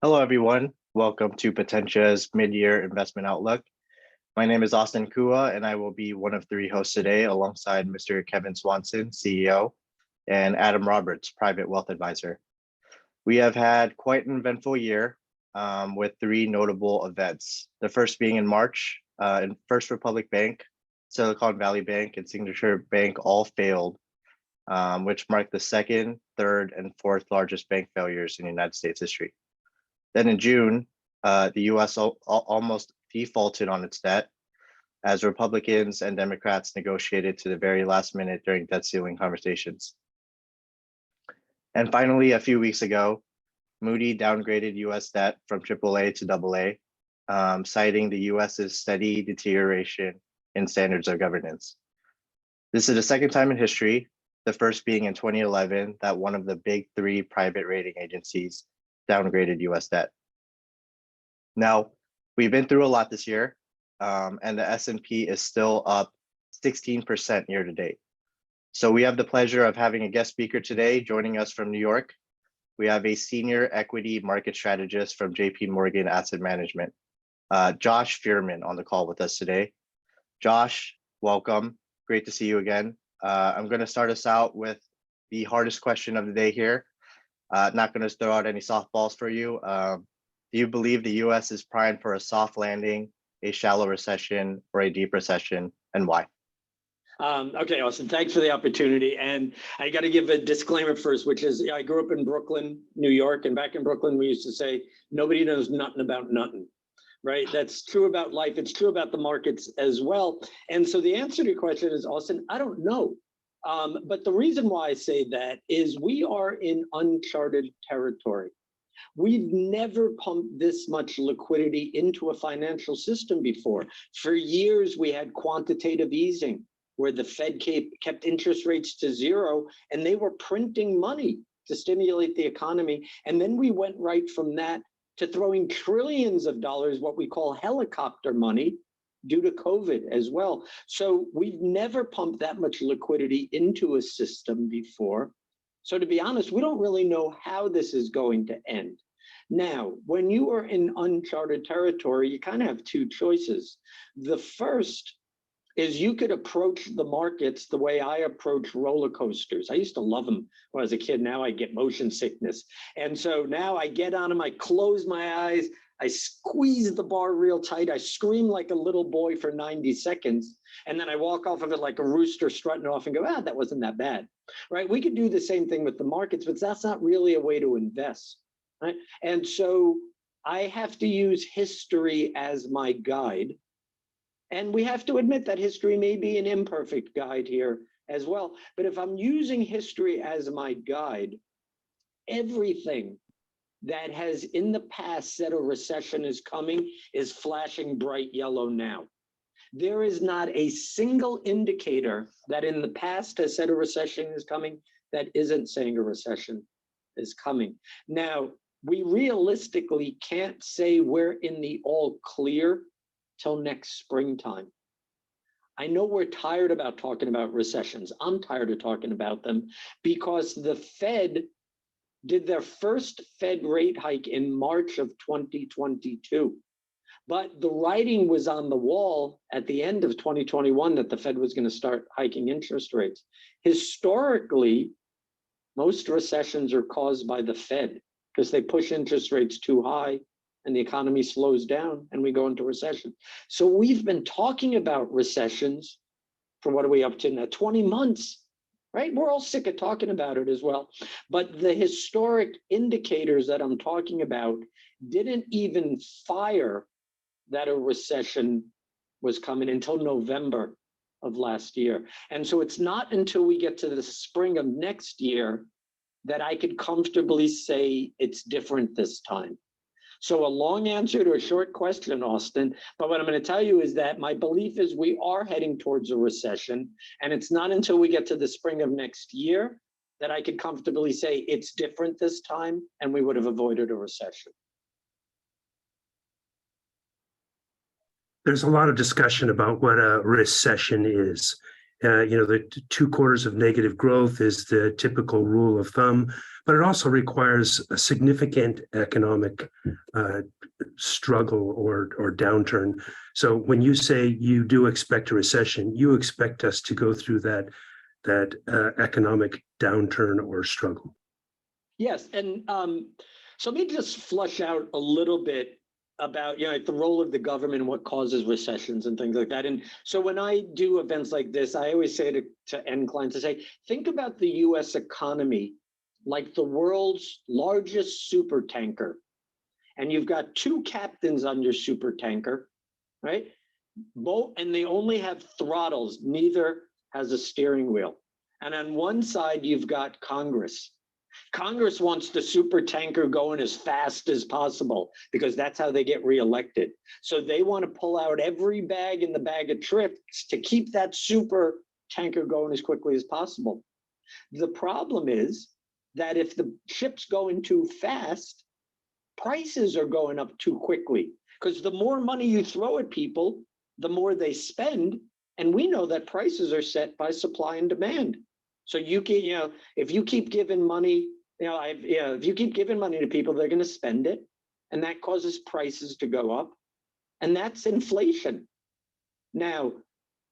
Hello, everyone. Welcome to Potentia's Mid-Year Investment Outlook. My name is Austin Kua, and I will be one of three hosts today alongside Mr. Kevin Swanson, CEO, and Adam Roberts, Private Wealth Advisor. We have had quite an eventful year with three notable events. The first being in March, in First Republic Bank, Silicon Valley Bank, and Signature Bank all failed, which marked the second, third, and fourth largest bank failures in United States history. Then in June, the US almost defaulted on its debt as Republicans and Democrats negotiated to the very last minute during debt ceiling conversations. And finally, a few weeks ago, Moody downgraded US debt from AAA to AA, citing the US's steady deterioration in standards of governance. This is the second time in history, the first being in 2011, that one of the big three private rating agencies downgraded US debt. Now, we've been through a lot this year, and the S&P is still up 16% year to date. So we have the pleasure of having a guest speaker today joining us from New York. We have a senior equity market strategist from J.P. Morgan Asset Management, Josh Feuerman, on the call with us today. Josh, welcome. Great to see you again. I'm going to start us out with the hardest question of the day here. Not going to throw out any softballs for you. Do you believe the US is primed for a soft landing, a shallow recession, or a deep recession, and why? Okay, Austin, thanks for the opportunity. And I got to give a disclaimer first, which is I grew up in Brooklyn, New York, and back in Brooklyn, we used to say, nobody knows nothing about nothing, right? That's true about life. It's true about the markets as well. And so the answer to your question is, Austin, I don't know. But the reason why I say that is we are in uncharted territory. We've never pumped this much liquidity into a financial system before. For years, we had quantitative easing, where the Fed kept interest rates to zero, and they were printing money to stimulate the economy. And then we went right from that to throwing trillions of dollars, what we call helicopter money, due to COVID as well. So we've never pumped that much liquidity into a system before. So to be honest, we don't really know how this is going to end. Now, when you are in uncharted territory, you kind of have two choices. The first is you could approach the markets the way I approach roller coasters. I used to love them when I was a kid. Now I get motion sickness. And so now I get on them, I close my eyes, I squeeze the bar real tight, I scream like a little boy for 90 seconds, and then I walk off of it like a rooster strutting off and go, that wasn't that bad, right? We could do the same thing with the markets, but that's not really a way to invest, right? And so I have to use history as my guide. And we have to admit that history may be an imperfect guide here as well. But if I'm using history as my guide, everything that has in the past said a recession is coming is flashing bright yellow now. There is not a single indicator that in the past has said a recession is coming that isn't saying a recession is coming. Now, we realistically can't say we're in the all clear till next springtime. I know we're tired about talking about recessions. I'm tired of talking about them because the Fed did their first Fed rate hike in March of 2022. But the writing was on the wall at the end of 2021 that the Fed was going to start hiking interest rates. Historically, most recessions are caused by the Fed because they push interest rates too high and the economy slows down and we go into recession. So we've been talking about recessions for what are we up to now? 20 months. Right? We're all sick of talking about it as well. But the historic indicators that I'm talking about didn't even fire that a recession was coming until November of last year. And so it's not until we get to the spring of next year that I could comfortably say it's different this time. So a long answer to a short question, Austin, but what I'm going to tell you is that my belief is we are heading towards a recession, and it's not until we get to the spring of next year that I could comfortably say it's different this time and we would have avoided a recession. There's a lot of discussion about what a recession is. The 2 quarters of negative growth is the typical rule of thumb, but it also requires a significant economic struggle or downturn. So when you say you do expect a recession, you expect us to go through that economic downturn or struggle. Yes, and so let me just flush out a little bit about like the role of the government and what causes recessions and things like that. And so when I do events like this, I always say to end clients, I say, think about the U.S. economy like the world's largest super tanker. And you've got 2 captains on your super tanker, right? Both, and they only have throttles. Neither has a steering wheel. And on one side, you've got Congress. Congress wants the super tanker going as fast as possible because that's how they get reelected. So they want to pull out every bag in the bag of tricks to keep that super tanker going as quickly as possible. The problem is that if the ship's going too fast, prices are going up too quickly because the more money you throw at people, the more they spend. And we know that prices are set by supply and demand. So you can, if you keep giving money, if you keep giving money to people, they're going to spend it, and that causes prices to go up, and that's inflation. Now,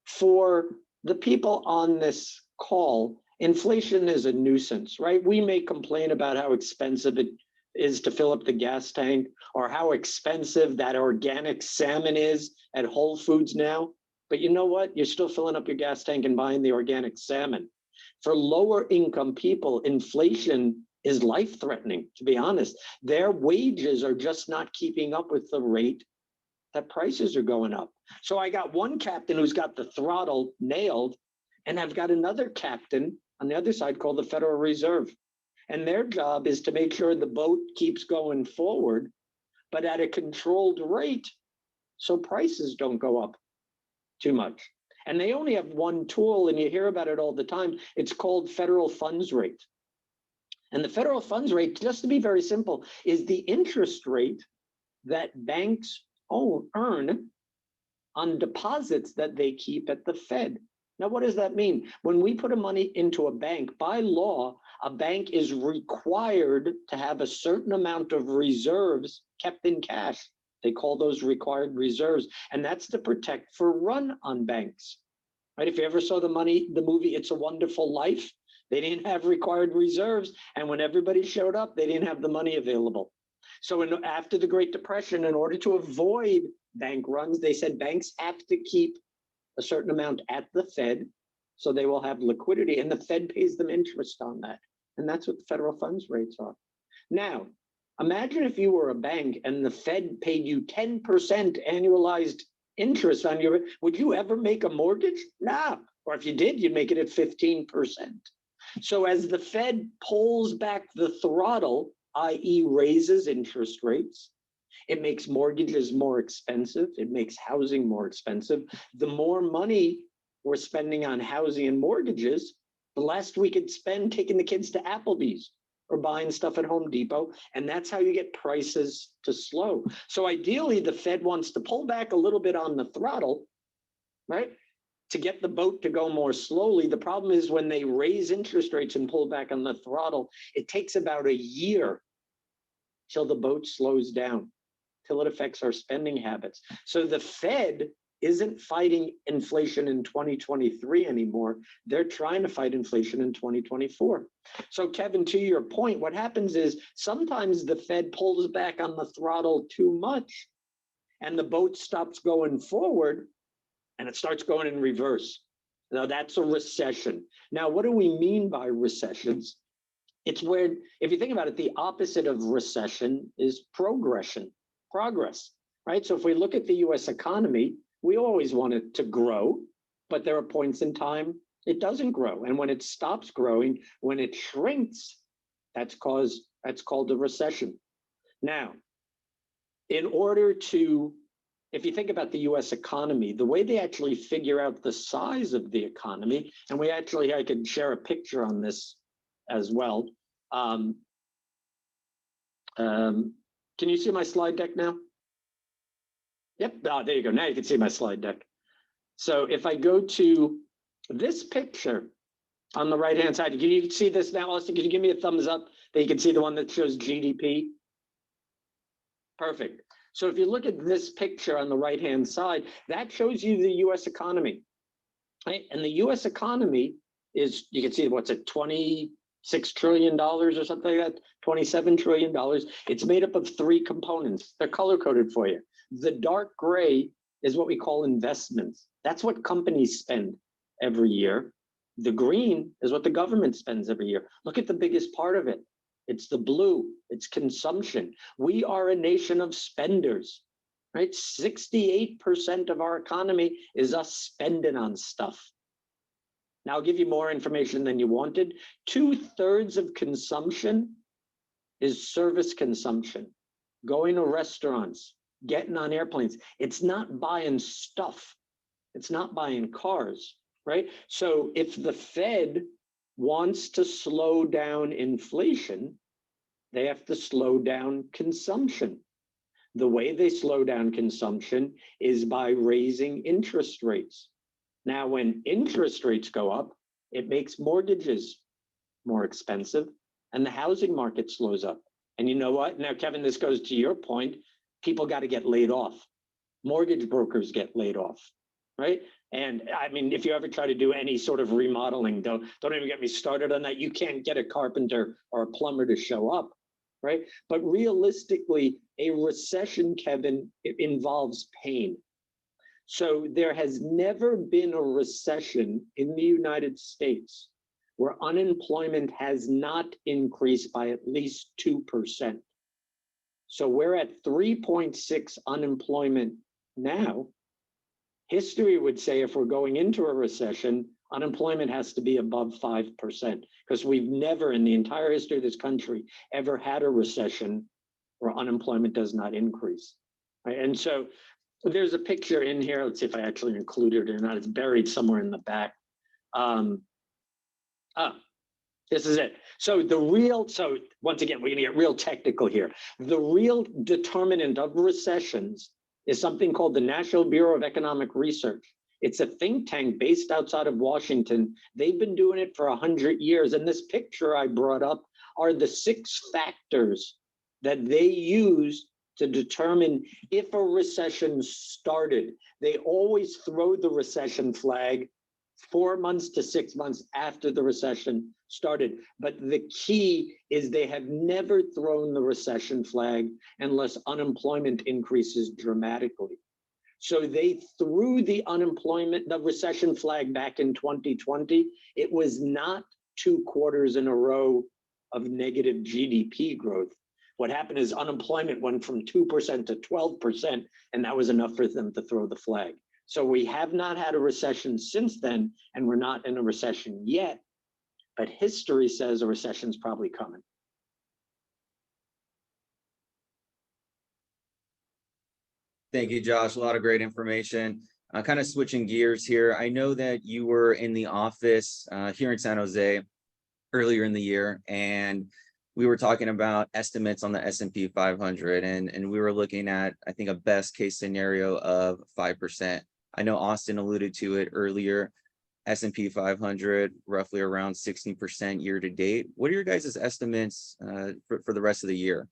for the people on this call, inflation is a nuisance, right? We may complain about how expensive it is to fill up the gas tank, or how expensive that organic salmon is at Whole Foods now. But you know what? You're still filling up your gas tank and buying the organic salmon. For lower income people, inflation is life-threatening, to be honest. Their wages are just not keeping up with the rate that prices are going up. So I got one captain who's got the throttle nailed, and I've got another captain on the other side called the Federal Reserve. And their job is to make sure the boat keeps going forward, but at a controlled rate, so prices don't go up too much. And they only have one tool, and you hear about it all the time. It's called federal funds rate. And the federal funds rate, just to be very simple, is the interest rate that banks earn on deposits that they keep at the Fed. Now, what does that mean? When we put money into a bank, by law, a bank is required to have a certain amount of reserves kept in cash. They call those required reserves, and that's to protect for run on banks. Right? If you ever saw the movie It's a Wonderful Life, they didn't have required reserves, and when everybody showed up, they didn't have the money available. So after the Great Depression, in order to avoid bank runs, they said banks have to keep a certain amount at the Fed so they will have liquidity, and the Fed pays them interest on that. And that's what the federal funds rates are. Now, imagine if you were a bank and the Fed paid you 10% annualized interest on your, would you ever make a mortgage? Nah. Or if you did, you'd make it at 15%. So as the Fed pulls back the throttle, i.e. raises interest rates, it makes mortgages more expensive. It makes housing more expensive. The more money we're spending on housing and mortgages, the less we could spend taking the kids to Applebee's or buying stuff at Home Depot. And that's how you get prices to slow. So ideally, the Fed wants to pull back a little bit on the throttle, right? To get the boat to go more slowly. The problem is when they raise interest rates and pull back on the throttle, it takes about a year till the boat slows down, till it affects our spending habits. So the Fed isn't fighting inflation in 2023 anymore. They're trying to fight inflation in 2024. So Kevin, to your point, what happens is sometimes the Fed pulls back on the throttle too much and the boat stops going forward and it starts going in reverse. Now that's a recession. Now, what do we mean by recessions? It's where, if you think about it, the opposite of recession is progress, right? So if we look at the US economy, we always want it to grow, but there are points in time it doesn't grow. And when it stops growing, when it shrinks, that's called a recession. Now, in order to, if you think about the US economy, the way they actually figure out the size of the economy, and I could share a picture on this as well. Can you see my slide deck now? Yep, there you go. Now you can see my slide deck. So if I go to This picture on the right-hand side, can you see this now, Austin? Can you give me a thumbs up that you can see the one that shows GDP? Perfect. So if you look at this picture on the right-hand side, that shows you the US economy, right? And the US economy is, you can see what's it, $26 trillion or something like that, $27 trillion. It's made up of three components. They're color-coded for you. The dark gray is what we call investments. That's what companies spend every year. The green is what the government spends every year. Look at the biggest part of it. It's the blue, it's consumption. We are a nation of spenders, right? 68% of our economy is us spending on stuff. Now I'll give you more information than you wanted. 2/3 of consumption is service consumption, going to restaurants, getting on airplanes. It's not buying stuff. It's not buying cars, right? So if the Fed wants to slow down inflation, they have to slow down consumption. The way they slow down consumption is by raising interest rates. Now, when interest rates go up, it makes mortgages more expensive and the housing market slows up. And you know what? Now, Kevin, this goes to your point. People got to get laid off. Mortgage brokers get laid off, right? And I mean, if you ever try to do any sort of remodeling, don't even get me started on that. You can't get a carpenter or a plumber to show up, right? But realistically, a recession, Kevin, it involves pain. So there has never been a recession in the United States where unemployment has not increased by at least 2%. So we're at 3.6 unemployment now. History would say if we're going into a recession, unemployment has to be above 5%, because we've never in the entire history of this country ever had a recession where unemployment does not increase, right? And so there's a picture in here. Let's see if I actually included it or not. It's buried somewhere in the back. This is it. So once again, we're gonna get real technical here. The real determinant of recessions is something called the National Bureau of Economic Research. It's a think tank based outside of Washington. They've been doing it for 100 years. And this picture I brought up are the 6 factors that they use to determine if a recession started. They always throw the recession flag 4 months to 6 months after the recession started. But the key is they have never thrown the recession flag unless unemployment increases dramatically. So they threw the recession flag back in 2020. It was not 2 quarters in a row of negative GDP growth. What happened is unemployment went from 2% to 12%, and that was enough for them to throw the flag. So we have not had a recession since then, and we're not in a recession yet, but history says a recession's probably coming. Thank you, Josh. A lot of great information. Kind of switching gears here. I know that you were in the office here in San Jose earlier in the year, and we were talking about estimates on the S&P 500, and we were looking at, I think, a best case scenario of 5%. I know Austin alluded to it earlier. S&P 500 roughly around 16% year to date. What are your guys' estimates for the rest of the year?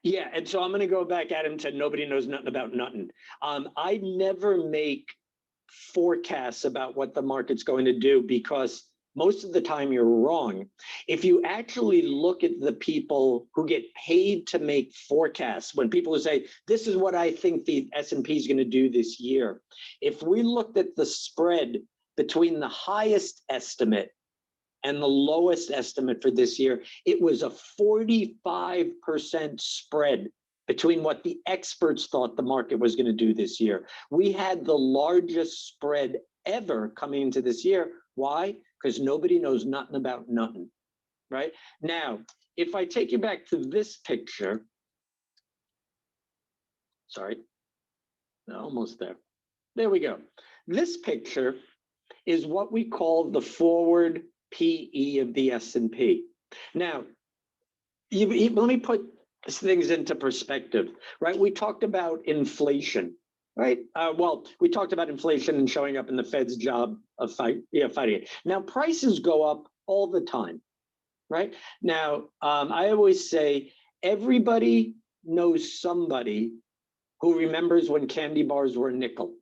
Yeah, and so I'm going to go back at him to nobody knows nothing about nothing. I never make forecasts about what the market's going to do because most of the time you're wrong. If you actually look at the people who get paid to make forecasts, when people who say, this is what I think the S&P is going to do this year, if we looked at the spread between the highest estimate and the lowest estimate for this year, it was a 45% spread between what the experts thought the market was going to do this year. We had the largest spread ever coming into this year. Why? Because nobody knows nothing about nothing, right? Now, if I take you back to this picture, sorry, almost there. There we go. This picture is what we call the forward PE of the S&P. Now, let me put things into perspective, right? We talked about inflation, right? Well, we talked about inflation and showing up in the Fed's job of fighting it. Now, prices go up all the time, right? Now, I always say everybody knows somebody who remembers when candy bars were a nickel,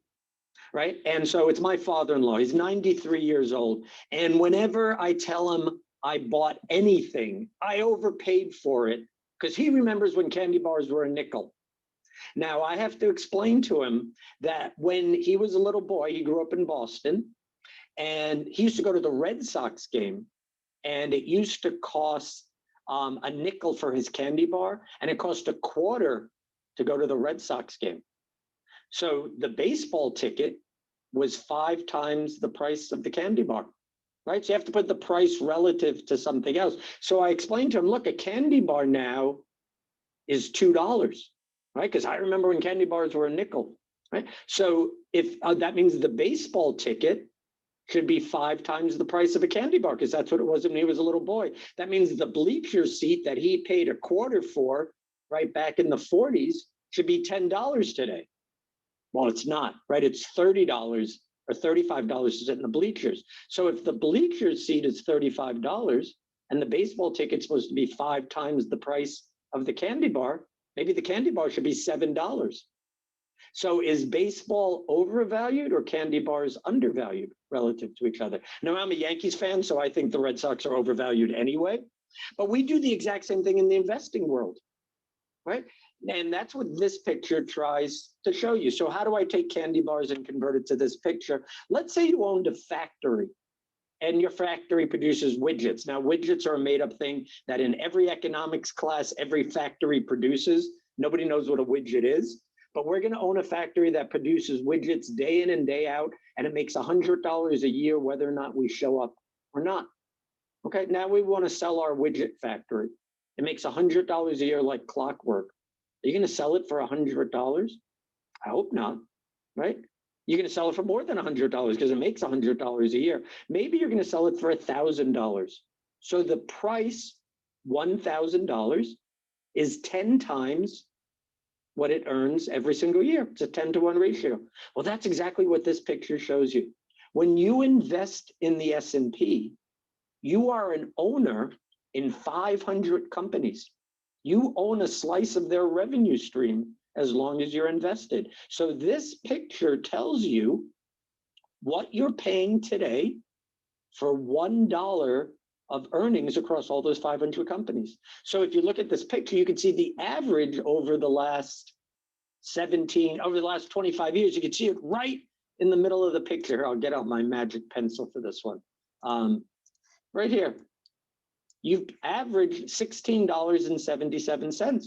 right? And so it's my father-in-law, he's 93 years old. And whenever I tell him I bought anything, I overpaid for it because he remembers when candy bars were a nickel. Now, I have to explain to him that when he was a little boy, he grew up in Boston, and he used to go to the Red Sox game, and it used to cost a nickel for his candy bar, and it cost a quarter to go to the Red Sox game. So the baseball ticket was 5 times the price of the candy bar, right? So you have to put the price relative to something else. So I explained to him, look, a candy bar now is $2, right? Because I remember when candy bars were a nickel, right? So if that means the baseball ticket should be 5 times the price of a candy bar, because that's what it was when he was a little boy. That means the bleacher seat that he paid a quarter for, right back in the 40s, should be $10 today. Well, it's not, right? It's $30 or $35 to sit in the bleachers. So if the bleacher seat is $35 and the baseball ticket's supposed to be 5 times the price of the candy bar, maybe the candy bar should be $7. So is baseball overvalued or candy bars undervalued relative to each other? Now, I'm a Yankees fan, so I think the Red Sox are overvalued anyway, but we do the exact same thing in the investing world, right? And that's what this picture tries to show you. So how do I take candy bars and convert it to this picture? Let's say you owned a factory and your factory produces widgets. Now, widgets are a made up thing that in every economics class, every factory produces. Nobody knows what a widget is, but we're going to own a factory that produces widgets day in and day out, and it makes $100 a year, whether or not we show up or not. Okay, now we want to sell our widget factory. It makes $100 a year like clockwork. Are you going to sell it for $100? I hope not, right? You're going to sell it for more than $100 because it makes $100 a year. Maybe you're going to sell it for $1,000. So the price, $1,000, is 10 times what it earns every single year. It's a 10-to-1 ratio. Well, that's exactly what this picture shows you. When you invest in the S&P, you are an owner in 500 companies. You own a slice of their revenue stream as long as you're invested. So this picture tells you what you're paying today for $1 of earnings across all those 500 companies. So if you look at this picture, you can see the average over the last 25 years, you can see it right in the middle of the picture. I'll get out my magic pencil for this one. Right here. You've averaged $16.77,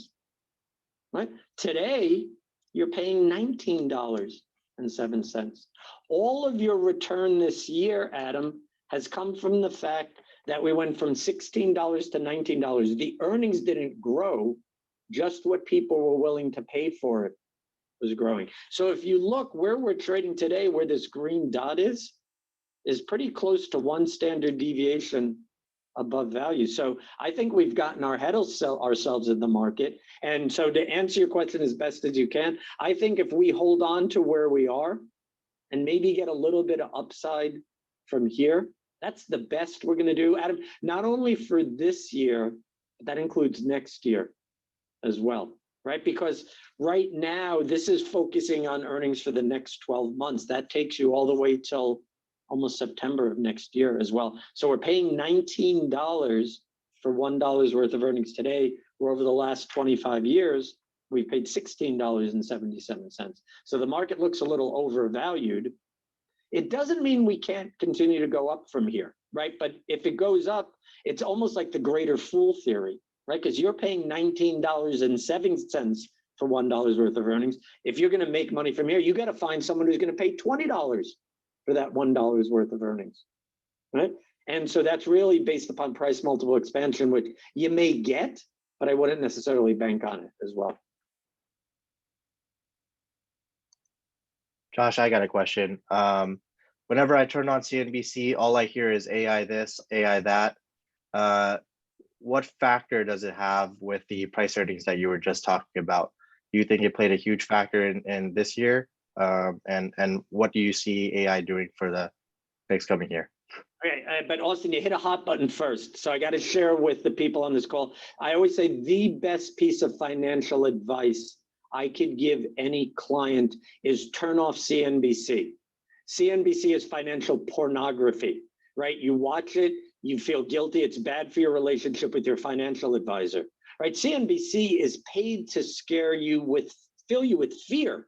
right? Today, you're paying $19.07. All of your return this year, Adam, has come from the fact that we went from $16 to $19. The earnings didn't grow, just what people were willing to pay for it was growing. So if you look where we're trading today, where this green dot is pretty close to 1 standard deviation above value. So I think we've gotten our head ourselves in the market. And so to answer your question as best as you can, I think if we hold on to where we are and maybe get a little bit of upside from here, that's the best we're going to do, Adam, not only for this year, but that includes next year as well, right? Because right now, this is focusing on earnings for the next 12 months. That takes you all the way till almost September of next year as well. So we're paying $19 for $1 worth of earnings today, where over the last 25 years, we've paid $16.77. So the market looks a little overvalued. It doesn't mean we can't continue to go up from here, right? But if it goes up, it's almost like the greater fool theory, right? Because you're paying $19.07 for $1 worth of earnings. If you're going to make money from here, you got to find someone who's going to pay $20 for that $1 worth of earnings, right? And so that's really based upon price multiple expansion, which you may get, but I wouldn't necessarily bank on it as well. Josh, I got a question. Whenever I turn on CNBC, all I hear is AI this, AI that. What factor does it have with the price earnings that you were just talking about? Do you think it played a huge factor in this year and what do you see AI doing for the next coming year? Okay, but Austin, you hit a hot button first. So I got to share with the people on this call. I always say the best piece of financial advice I could give any client is turn off CNBC. CNBC is financial pornography, right? You watch it, you feel guilty. It's bad for your relationship with your financial advisor, right? CNBC is paid to fill you with fear,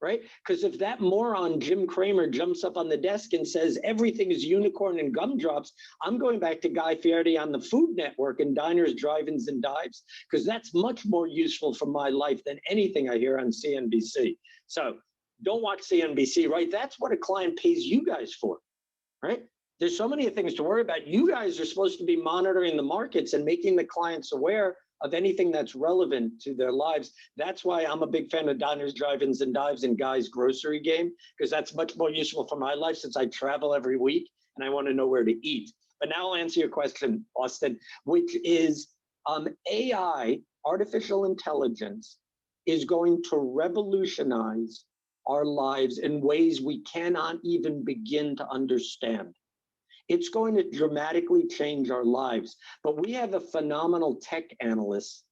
right? Because if that moron, Jim Cramer, jumps up on the desk and says, everything is unicorn and gumdrops, I'm going back to Guy Fieri on the Food Network and diners, drive-ins, and dives, because that's much more useful for my life than anything I hear on CNBC. So don't watch CNBC, right? That's what a client pays you guys for, right? There's so many things to worry about. You guys are supposed to be monitoring the markets and making the clients aware of anything that's relevant to their lives. That's why I'm a big fan of diners, drive-ins, and dives and Guy's grocery game, because that's much more useful for my life since I travel every week and I want to know where to eat. But now I'll answer your question, Austin, which is AI, artificial intelligence, is going to revolutionize our lives in ways we cannot even begin to understand. It's going to dramatically change our lives. But we have a phenomenal tech analyst,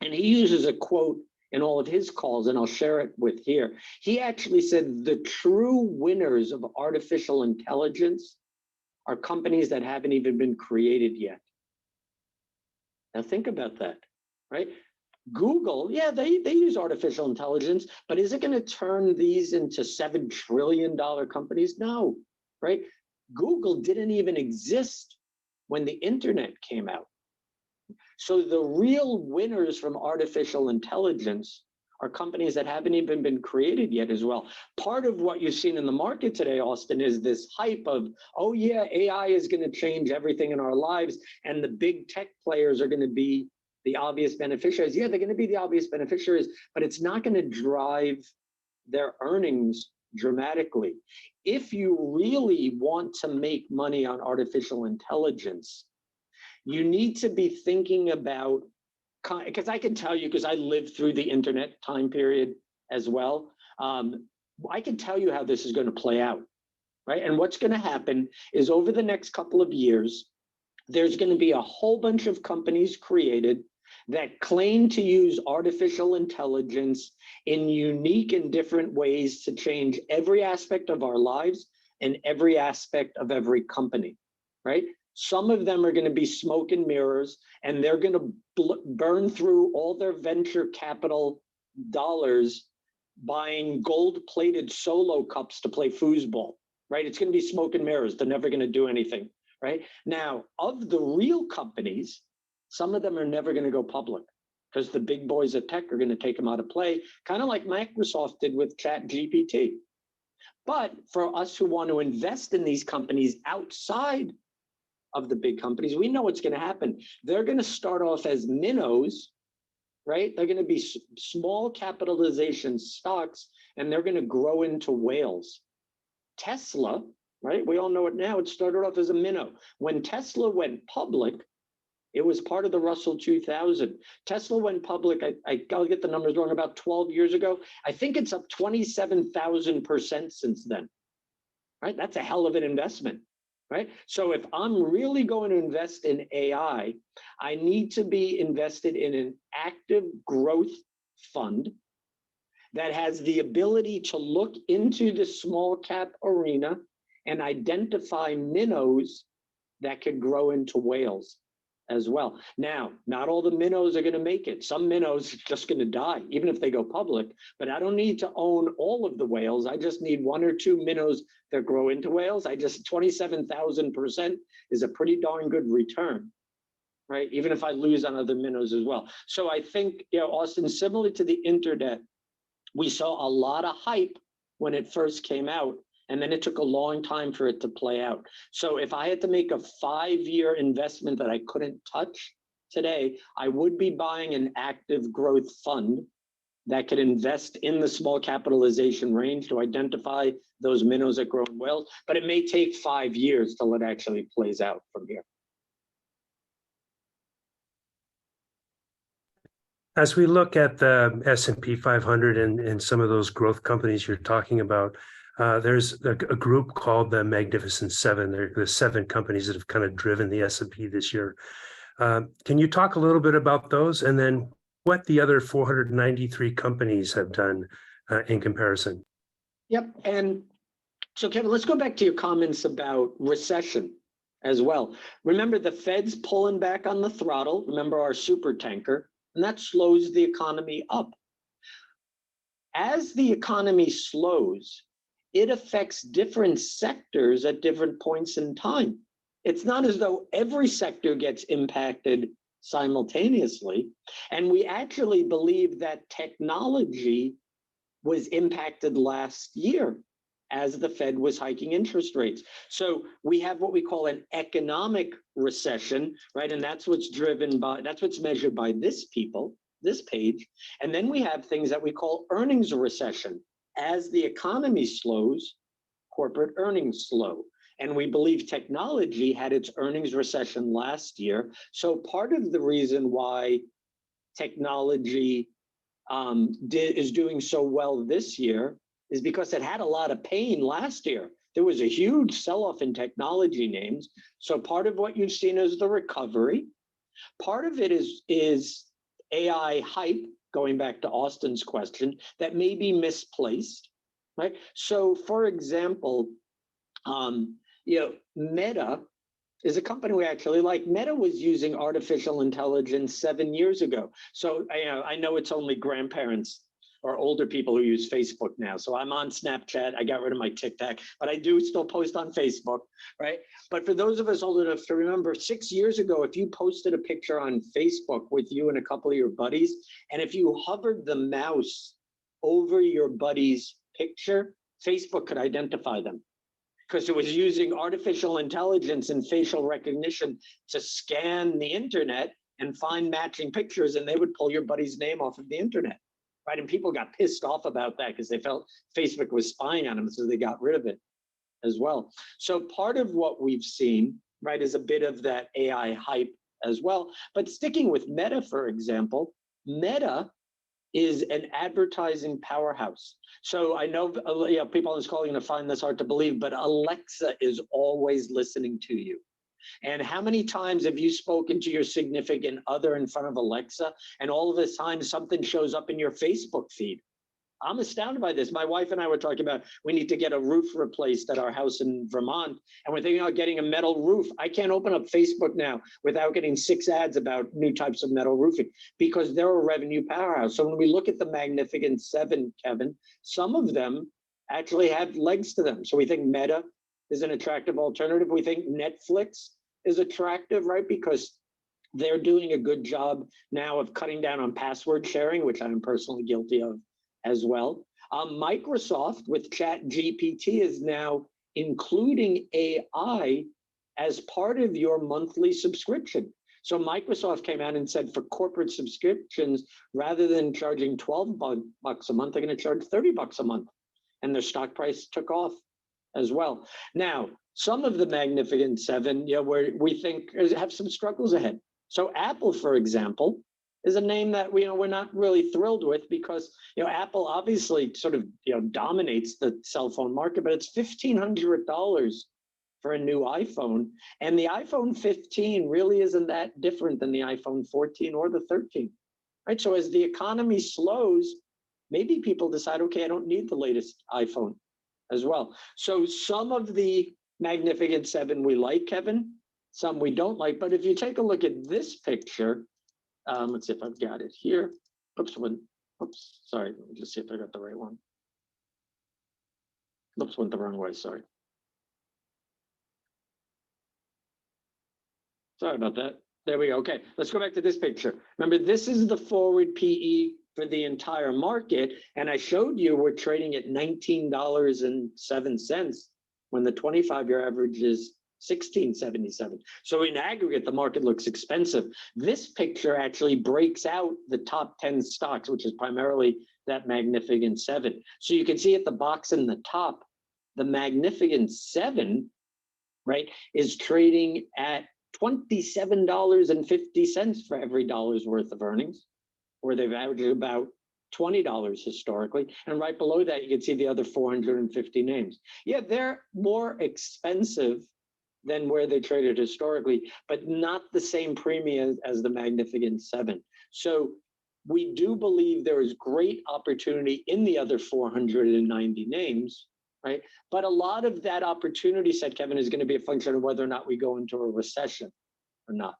and he uses a quote in all of his calls, and I'll share it with here. He actually said the true winners of artificial intelligence are companies that haven't even been created yet. Now think about that, right? Google, yeah, they use artificial intelligence, but is it going to turn these into $7 trillion companies? No, right? Google didn't even exist when the internet came out. So the real winners from artificial intelligence are companies that haven't even been created yet as well. Part of what you've seen in the market today, Austin, is this hype of, oh yeah, AI is going to change everything in our lives, and the big tech players are going to be the obvious beneficiaries. Yeah, they're going to be the obvious beneficiaries, but it's not going to drive their earnings dramatically. If you really want to make money on artificial intelligence, you need to be thinking about, because I can tell you, because I lived through the internet time period as well, I can tell you how this is going to play out, right? And what's going to happen is over the next couple of years, there's going to be a whole bunch of companies created that claim to use artificial intelligence in unique and different ways to change every aspect of our lives and every aspect of every company, right? Some of them are going to be smoke and mirrors, and they're going to burn through all their venture capital dollars buying gold-plated solo cups to play foosball, right? It's going to be smoke and mirrors. They're never going to do anything, right? Now, of the real companies, some of them are never going to go public because the big boys at tech are going to take them out of play, kind of like Microsoft did with ChatGPT. But for us who want to invest in these companies outside of the big companies, we know what's going to happen. They're going to start off as minnows, right? They're going to be small capitalization stocks, and they're going to grow into whales. Tesla, right? We all know it now. It started off as a minnow. When Tesla went public, it was part of the Russell 2000. Tesla went public, I'll get the numbers wrong, about 12 years ago. I think it's up 27,000% since then, right? That's a hell of an investment, right? So if I'm really going to invest in AI, I need to be invested in an active growth fund that has the ability to look into the small cap arena and identify minnows that could grow into whales as well. Now, not all the minnows are going to make it. Some minnows are just going to die, even if they go public. But I don't need to own all of the whales. I just need one or two minnows that grow into whales. 27,000% is a pretty darn good return, right? Even if I lose on other minnows as well. So I think, Austin, similar to the internet, we saw a lot of hype when it first came out, and then it took a long time for it to play out. So if I had to make a 5-year investment that I couldn't touch today, I would be buying an active growth fund that could invest in the small capitalization range to identify those minnows that grow in whales. But it may take 5 years till it actually plays out from here. As we look at the S&P 500 and some of those growth companies you're talking about, there's a group called the Magnificent Seven. They're the 7 companies that have kind of driven the S&P this year. Can you talk a little bit about those, and then what the other 493 companies have done in comparison? Yep. And so, Kevin, let's go back to your comments about recession as well. Remember, the Fed's pulling back on the throttle. Remember our super tanker, and that slows the economy up. As the economy slows, it affects different sectors at different points in time. It's not as though every sector gets impacted simultaneously. And we actually believe that technology was impacted last year as the Fed was hiking interest rates. So we have what we call an economic recession, right? And that's what's measured by this page. And then we have things that we call earnings recession. As the economy slows, corporate earnings slow. And we believe technology had its earnings recession last year. So part of the reason why technology is doing so well this year is because it had a lot of pain last year. There was a huge sell-off in technology names. So part of what you've seen is the recovery. Part of it is AI hype, going back to Austin's question, that may be misplaced, right? So for example, Meta is a company we actually like. Meta was using artificial intelligence 7 years ago. So I know it's only grandparents or older people who use Facebook now. So I'm on Snapchat. I got rid of my TikTok, but I do still post on Facebook, right? But for those of us old enough to remember, 6 years ago, if you posted a picture on Facebook with you and a couple of your buddies, and if you hovered the mouse over your buddy's picture, Facebook could identify them, because it was using artificial intelligence and facial recognition to scan the internet and find matching pictures, and they would pull your buddy's name off of the internet, right? And people got pissed off about that because they felt Facebook was spying on them, so they got rid of it as well. So part of what we've seen, right, is a bit of that AI hype as well. But sticking with Meta, for example, Meta is an advertising powerhouse. So I know people on this call are going to find this hard to believe, but Alexa is always listening to you. And how many times have you spoken to your significant other in front of Alexa, and all of a sudden something shows up in your Facebook feed? I'm astounded by this. My wife and I were talking about we need to get a roof replaced at our house in Vermont, and we're thinking about getting a metal roof. I can't open up Facebook now without getting 6 ads about new types of metal roofing, because they're a revenue powerhouse. So when we look at the Magnificent Seven, Kevin, some of them actually have legs to them. So we think Meta is an attractive alternative. We think Netflix is attractive, right? Because they're doing a good job now of cutting down on password sharing, which I'm personally guilty of as well. Microsoft with ChatGPT is now including AI as part of your monthly subscription. So Microsoft came out and said for corporate subscriptions, rather than charging $12 a month, they're going to charge $30 a month. And their stock price took off as well. Now, some of the Magnificent Seven, where we think have some struggles ahead. So Apple, for example, is a name that we're not really thrilled with, because Apple obviously sort of dominates the cell phone market, but it's $1,500 for a new iPhone, and the iPhone 15 really isn't that different than the iPhone 14 or the 13, right? So as the economy slows, maybe people decide, okay, I don't need the latest iPhone as well. So some of the Magnificent Seven we like, Kevin, some we don't like. But if you take a look at this picture, let's see if I've got it here. Sorry, let me just see if I got the right one. Went the wrong way, sorry. Sorry about that. There we go. Okay, let's go back to this picture. Remember, this is the forward PE for the entire market, and I showed you we're trading at $19.07 when the 25-year average is $16.77. So in aggregate, the market looks expensive. This picture actually breaks out the top 10 stocks, which is primarily that Magnificent Seven. So you can see at the box in the top, the Magnificent Seven, right, is trading at $27.50 for every dollar's worth of earnings. where they've averaged about $20 historically. And right below that, you can see the other 450 names. Yeah, they're more expensive than where they traded historically, but not the same premium as the Magnificent Seven. So we do believe there is great opportunity in the other 490 names, right? But a lot of that opportunity set, Kevin, is going to be a function of whether or not we go into a recession or not.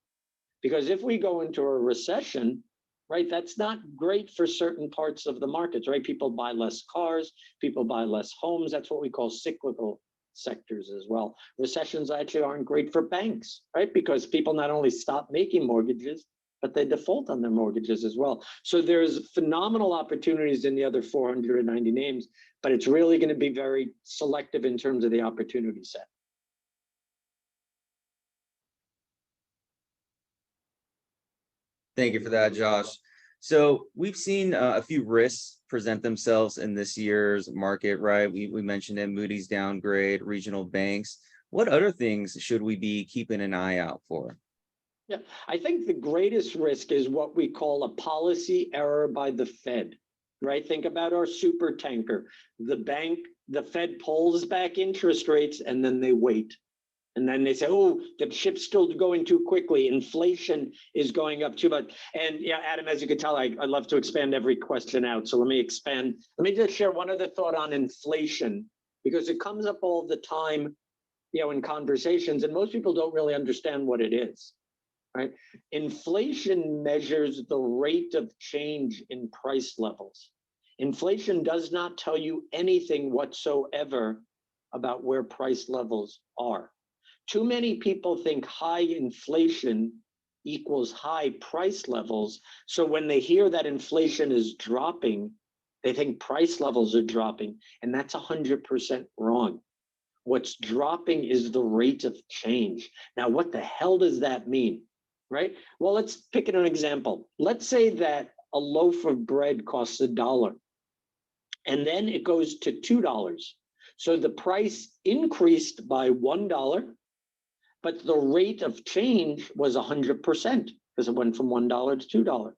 Because if we go into a recession, right, that's not great for certain parts of the markets, right? People buy less cars, people buy less homes. That's what we call cyclical sectors as well. Recessions actually aren't great for banks, right? Because people not only stop making mortgages, but they default on their mortgages as well. So there's phenomenal opportunities in the other 490 names, but it's really going to be very selective in terms of the opportunity set. Thank you for that, Josh. So we've seen a few risks present themselves in this year's market, right? We mentioned it, Moody's downgrade, regional banks. What other things should we be keeping an eye out for? Yeah, I think the greatest risk is what we call a policy error by the Fed, right? Think about our super tanker. The Fed pulls back interest rates and then they wait. And then they say, oh, the ship's still going too quickly. Inflation is going up too much. And yeah, Adam, as you can tell, I love to expand every question out. So let me expand. Let me just share one other thought on inflation, because it comes up all the time, in conversations, and most people don't really understand what it is, right? Inflation measures the rate of change in price levels. Inflation does not tell you anything whatsoever about where price levels are. Too many people think high inflation equals high price levels. So when they hear that inflation is dropping, they think price levels are dropping, and that's 100% wrong. What's dropping is the rate of change. Now, what the hell does that mean, right? Well, let's pick an example. Let's say that a loaf of bread costs $1, and then it goes to $2. So the price increased by $1, but the rate of change was 100% because it went from $1 to $2.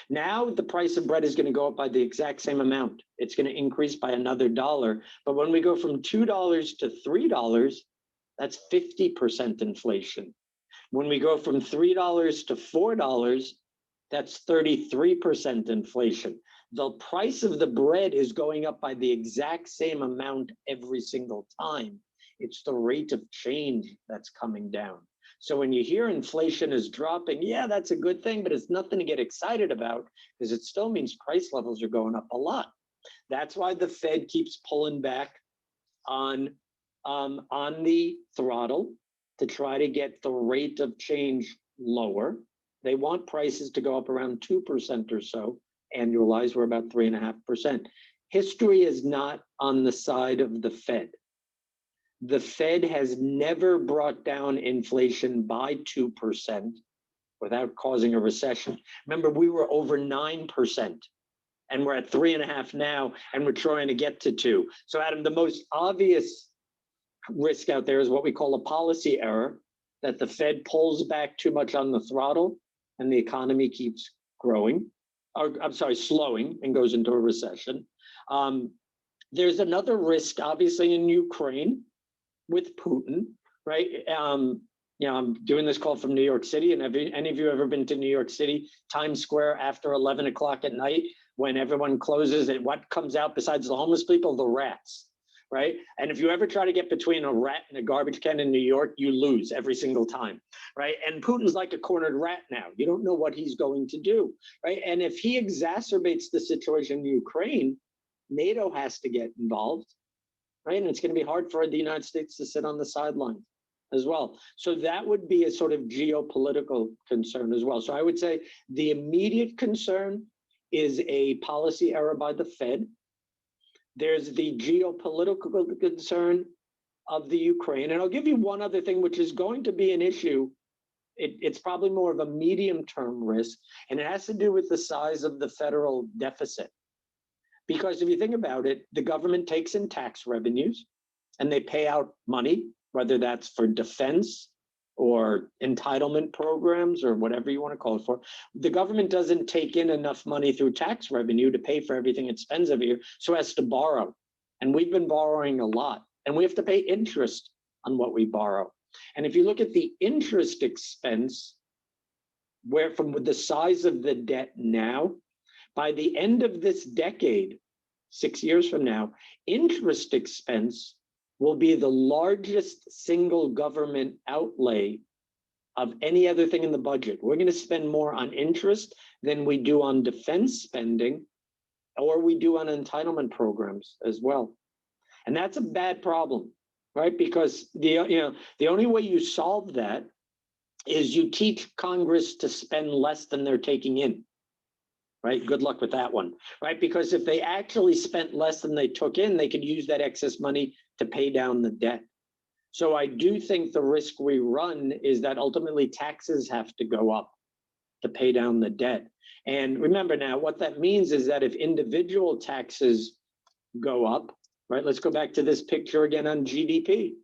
Now the price of bread is going to go up by the exact same amount. It's going to increase by another $1. But when we go from $2 to $3, that's 50% inflation. When we go from $3 to $4, that's 33% inflation. The price of the bread is going up by the exact same amount every single time. It's the rate of change that's coming down. So when you hear inflation is dropping, yeah, that's a good thing, but it's nothing to get excited about because it still means price levels are going up a lot. That's why the Fed keeps pulling back on the throttle to try to get the rate of change lower. They want prices to go up around 2% or so. Annualized, we're about 3.5%. History is not on the side of the Fed. The Fed has never brought down inflation by 2% without causing a recession. Remember, we were over 9%, and we're at 3.5% now, and we're trying to get to 2%. So, Adam, the most obvious risk out there is what we call a policy error, that the Fed pulls back too much on the throttle, and the economy keeps growing, slowing, and goes into a recession. There's another risk, obviously, in Ukraine, with Putin, right? I'm doing this call from New York City, and have any of you ever been to New York City, Times Square after 11 o'clock at night when everyone closes, and what comes out besides the homeless people? The rats, right? And if you ever try to get between a rat and a garbage can in New York, you lose every single time, right? And Putin's like a cornered rat now. You don't know what he's going to do, right? And if he exacerbates the situation in Ukraine, NATO has to get involved, right? And it's going to be hard for the United States to sit on the sidelines as well. So that would be a sort of geopolitical concern as well. So I would say the immediate concern is a policy error by the Fed. There's the geopolitical concern of the Ukraine. And I'll give you one other thing, which is going to be an issue. It's probably more of a medium-term risk, and it has to do with the size of the federal deficit. Because if you think about it, the government takes in tax revenues and they pay out money, whether that's for defense or entitlement programs or whatever you want to call it for. The government doesn't take in enough money through tax revenue to pay for everything it spends every year, so it has to borrow. And we've been borrowing a lot, and we have to pay interest on what we borrow. And if you look at the interest expense, where from the size of the debt now, by the end of this decade, 6 years from now, interest expense will be the largest single government outlay of any other thing in the budget. We're going to spend more on interest than we do on defense spending, or we do on entitlement programs as well. And that's a bad problem, right? Because the only way you solve that is you teach Congress to spend less than they're taking in. Right? Good luck with that one, right? Because if they actually spent less than they took in, they could use that excess money to pay down the debt. So I do think the risk we run is that ultimately taxes have to go up to pay down the debt. And remember now, what that means is that if individual taxes go up, right? Let's go back to this picture again on GDP.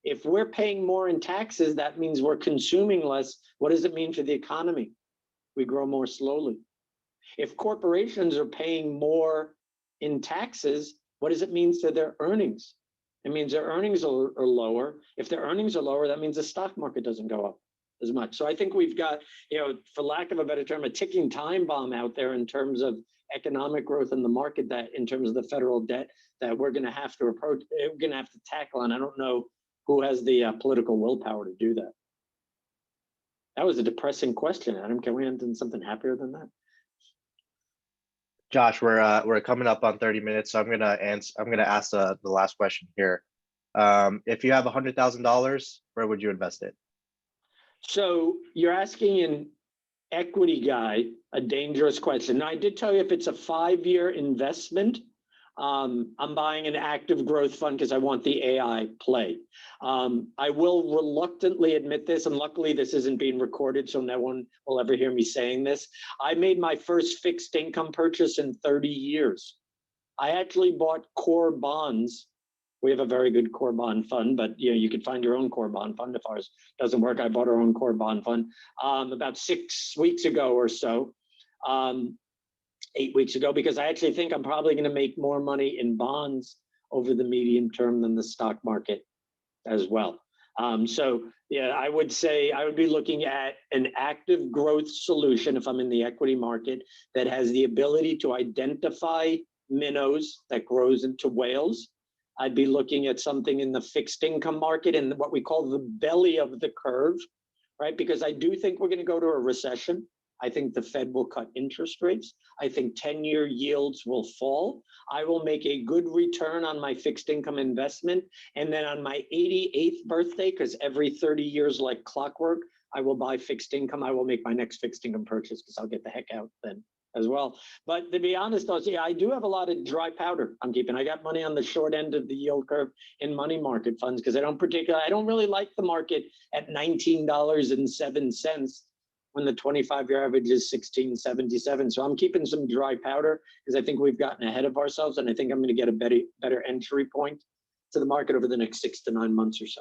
If we're paying more in taxes, that means we're consuming less. What does it mean for the economy? We grow more slowly. If corporations are paying more in taxes, what does it mean to their earnings? It means their earnings are lower. If their earnings are lower, that means the stock market doesn't go up as much. So I think we've got, for lack of a better term, a ticking time bomb out there in terms of economic growth in the market, that in terms of the federal debt that we're going to have to approach, we're going to have to tackle. And I don't know who has the political willpower to do that. That was a depressing question, Adam. Can we end on something happier than that? Josh, we're coming up on 30 minutes, so I'm gonna ask the last question here. If you have $100,000, where would you invest it? So you're asking an equity guy a dangerous question. Now, I did tell you if it's a 5-year investment, I'm buying an active growth fund because I want the AI play. I will reluctantly admit this, and luckily this isn't being recorded, so no one will ever hear me saying this. I made my first fixed income purchase in 30 years. I actually bought core bonds. We have a very good core bond fund, but you could find your own core bond fund. If ours doesn't work, I bought our own core bond fund about 6 weeks ago or so. 8 weeks ago, because I actually think I'm probably going to make more money in bonds over the medium term than the stock market as well. So yeah, I would say I would be looking at an active growth solution if I'm in the equity market that has the ability to identify minnows that grows into whales. I'd be looking at something in the fixed income market and what we call the belly of the curve, right? Because I do think we're going to go to a recession. I think the Fed will cut interest rates. I think 10-year yields will fall. I will make a good return on my fixed income investment. And then on my 88th birthday, because every 30 years like clockwork, I will buy fixed income. I will make my next fixed income purchase because I'll get the heck out then as well. But to be honest, though, yeah, I do have a lot of dry powder I'm keeping. I got money on the short end of the yield curve in money market funds because I don't really like the market at $19.07. When the 25-year average is 1677. So I'm keeping some dry powder because I think we've gotten ahead of ourselves, and I think I'm going to get a better entry point to the market over the next 6 to 9 months or so.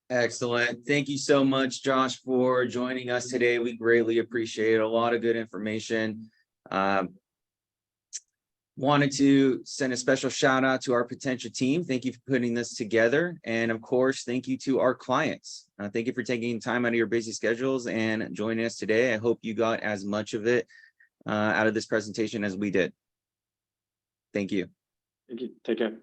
Excellent. Thank you so much, Josh, for joining us today. We greatly appreciate it. A lot of good information. Wanted to send a special shout out to our Potentia team. Thank you for putting this together. And of course, thank you to our clients. Thank you for taking time out of your busy schedules and joining us today. I hope you got as much of it out of this presentation as we did. Thank you. Thank you. Take care.